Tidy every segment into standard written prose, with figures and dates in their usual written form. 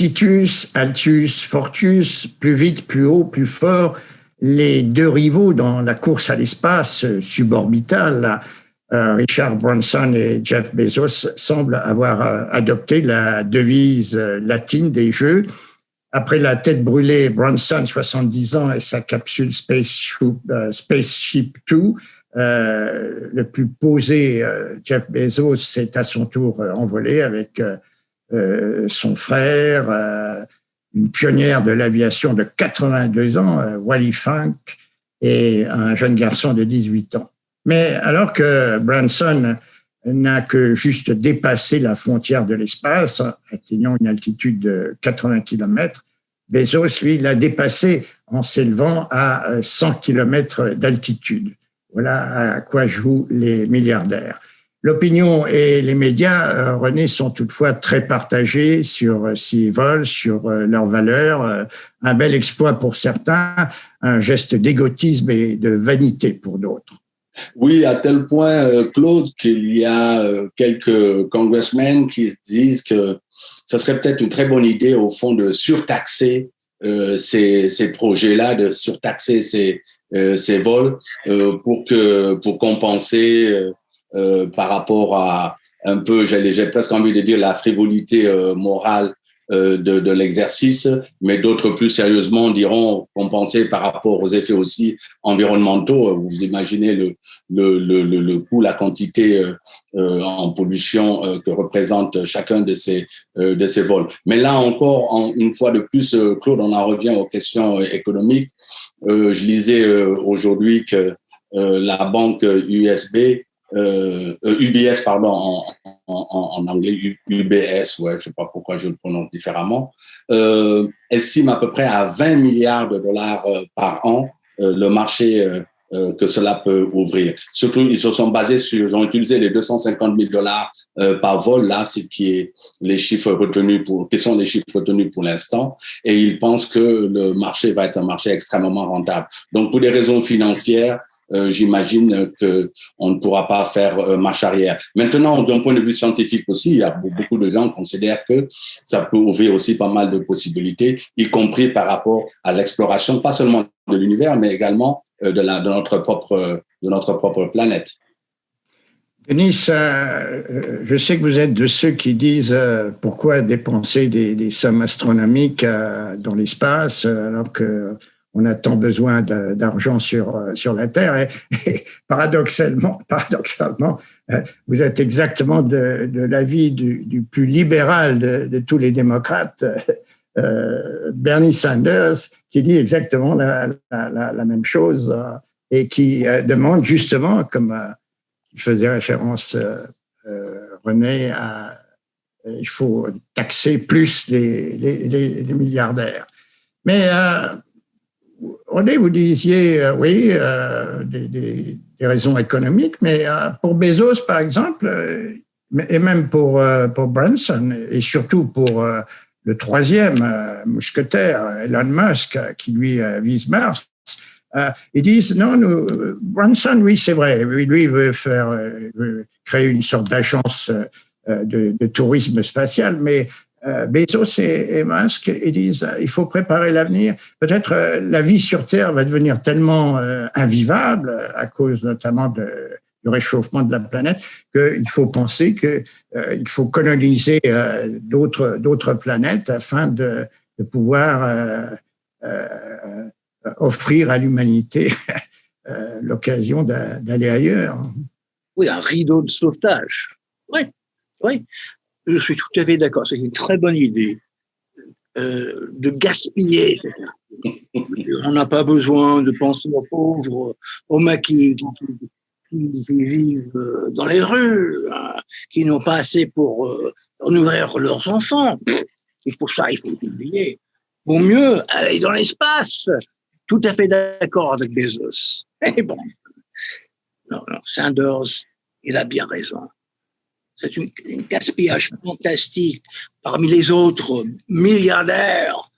Situs, Altius, Fortius, plus vite, plus haut, plus fort, les deux rivaux dans la course à l'espace suborbital, Richard Branson et Jeff Bezos, semblent avoir adopté la devise latine des jeux. Après la tête brûlée, Branson, 70 ans, et sa capsule Spaceship Two, le plus posé, Jeff Bezos, s'est à son tour envolé avec son frère, une pionnière de l'aviation de 82 ans, Wally Funk, et un jeune garçon de 18 ans. Mais alors que Branson n'a que juste dépassé la frontière de l'espace, atteignant une altitude de 80 km, Bezos, lui, l'a dépassé en s'élevant à 100 km d'altitude. Voilà à quoi jouent les milliardaires. L'opinion et les médias, René, sont toutefois très partagés sur s'ils volent, sur leurs valeurs. Un bel exploit pour certains, un geste d'égotisme et de vanité pour d'autres. Oui, à tel point, Claude, qu'il y a quelques congressmen qui disent que ce serait peut-être une très bonne idée, au fond, de surtaxer ces projets-là, de surtaxer ces vols pour compenser par rapport à un peu, j'ai presque envie de dire, la frivolité morale de l'exercice, mais d'autres plus sérieusement diront compenser par rapport aux effets aussi environnementaux. Vous imaginez le coût, la quantité en pollution que représente chacun de ces vols. Mais là encore, une fois de plus, Claude, on en revient aux questions économiques. Je lisais aujourd'hui que la banque UBS, pardon, en anglais, UBS, ouais, je sais pas pourquoi je le prononce différemment, estime à peu près à 20 milliards de dollars par an le marché que cela peut ouvrir. Surtout, ils se sont basés ils ont utilisé les 250 000 dollars par vol, là, ce qui est les chiffres retenus qui sont les chiffres retenus pour l'instant, et ils pensent que le marché va être un marché extrêmement rentable. Donc, pour des raisons financières, j'imagine qu'on ne pourra pas faire marche arrière. Maintenant, d'un point de vue scientifique aussi, il y a beaucoup de gens qui considèrent que ça peut ouvrir aussi pas mal de possibilités, y compris par rapport à l'exploration, pas seulement de l'univers, mais également de notre propre planète. Denis, je sais que vous êtes de ceux qui disent pourquoi dépenser des sommes astronomiques dans l'espace alors que on a tant besoin d'argent sur la Terre. Et paradoxalement, vous êtes exactement de l'avis du plus libéral de tous les démocrates, Bernie Sanders, qui dit exactement la même chose et qui demande justement, comme il faisait référence René, il faut taxer plus les milliardaires. Mais René, vous disiez, oui, des raisons économiques, mais pour Bezos, par exemple, et même pour Branson, et surtout pour le troisième mousquetaire, Elon Musk, qui lui vise Mars, ils disent, non, Branson, oui, c'est vrai, lui veut créer une sorte d'agence de tourisme spatial, mais Bezos et Musk, ils disent il faut préparer l'avenir. Peut-être la vie sur Terre va devenir tellement invivable à cause notamment du réchauffement de la planète qu'il faut penser qu'il faut coloniser d'autres planètes afin de pouvoir offrir à l'humanité l'occasion d'aller ailleurs. Oui, un rideau de sauvetage. Oui, oui. Je suis tout à fait d'accord. C'est une très bonne idée de gaspiller. On n'a pas besoin de penser aux pauvres, aux maquis qui vivent dans les rues, hein, qui n'ont pas assez pour nourrir leurs enfants. Il faut oublier. Vaut mieux aller dans l'espace. Tout à fait d'accord avec Bezos. Et bon, non, Sanders, il a bien raison. C'est un gaspillage fantastique parmi les autres milliardaires.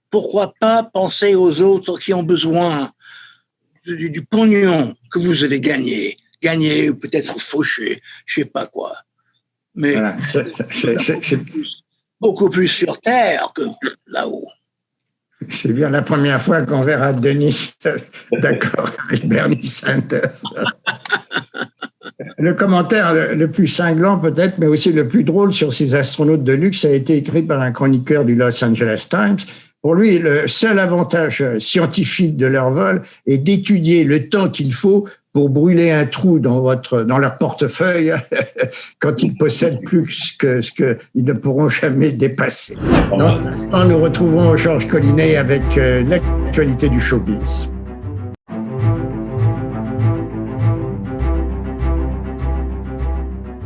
Pourquoi pas penser aux autres qui ont besoin du pognon que vous avez gagné ou peut-être fauché, je ne sais pas quoi. Mais voilà, beaucoup plus sur Terre que là-haut. C'est bien la première fois qu'on verra Denis d'accord avec Bernie Sanders. Le commentaire le plus cinglant peut-être, mais aussi le plus drôle sur ces astronautes de luxe a été écrit par un chroniqueur du Los Angeles Times. Pour lui, le seul avantage scientifique de leur vol est d'étudier le temps qu'il faut pour brûler un trou dans leur portefeuille quand ils possèdent plus que ce qu'ils ne pourront jamais dépasser. Dans cet instant, nous retrouvons Georges Collinet avec l'actualité du showbiz.